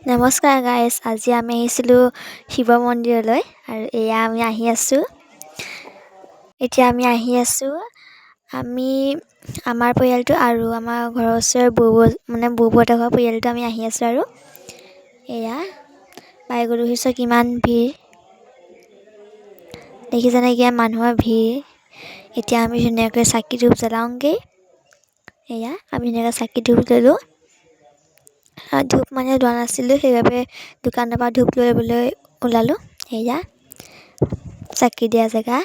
নমস্কাৰ গাইজ, আজি আমি আহিছিলোঁ শিৱ মন্দিৰলৈ আৰু এয়া আমি আহি আছোঁ। এতিয়া আমি আহি আছোঁ। আমাৰ পৰিয়ালটো আৰু আমাৰ ঘৰৰ ওচৰৰ বৌহঁতৰ ঘৰৰ পৰিয়ালটো আমি আহি আছোঁ আৰু এয়া পাই গ'লো। কিমান ভিৰ দেখিছেনে? কিমান মানুহৰ ভিৰ। এতিয়া আমি ধুনীয়াকৈ চাকি ধূপ জ্বলাওঁগৈ। এয়া আমি ধুনীয়াকৈ চাকি ধূপ জ্বলালোঁ। ধূপ লোৱা নাছিলোঁ, সেইবাবে দোকানৰ পৰা ধূপ ল'বলৈ ওলালোঁ। এয়া চাকি দিয়া জেগা।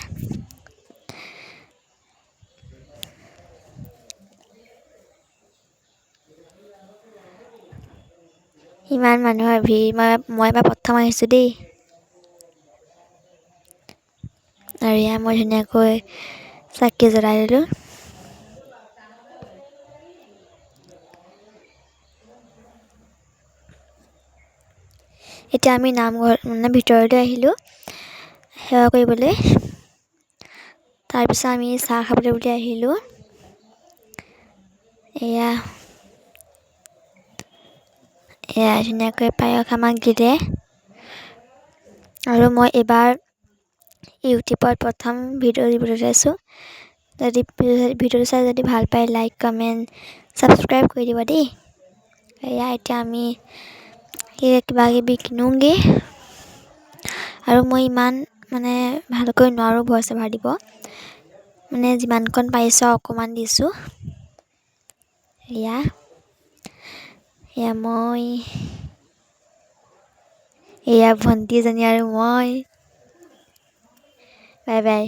ইমান মানুহৰ ভিৰ। মই এবাৰ প্ৰথম আহিছোঁ দেই। আৰু এয়া মই ধুনীয়াকৈ চাকি জ্বলাই দিলোঁ। এতিয়া আমি নামঘৰ ভিতৰলৈ আহিলোঁ সেৱা কৰিবলৈ। তাৰপিছত আমি চাহ খাবলৈ বুলি আহিলোঁ। এয়া ধুনীয়াকৈ পায়স আমাক দিলে। আৰু মই এইবাৰ ইউটিউবত প্ৰথম ভিডিঅ' দিবলৈ ওলাইছোঁ। ভিডিঅ'টো চাই যদি ভাল পায়, লাইক কমেণ্ট ছাবস্ক্ৰাইব কৰি দিব দেই। এতিয়া আমি কিবা কিবি কিনোগৈ। আৰু মই ইমান ভালকৈ নোৱাৰোঁ ভইচ অভাৰ দিব। যিমানকণ পাৰিছোঁ অকণমান দিছোঁ। এয়া ভণ্টি এজনী আৰু মই। Bye bye.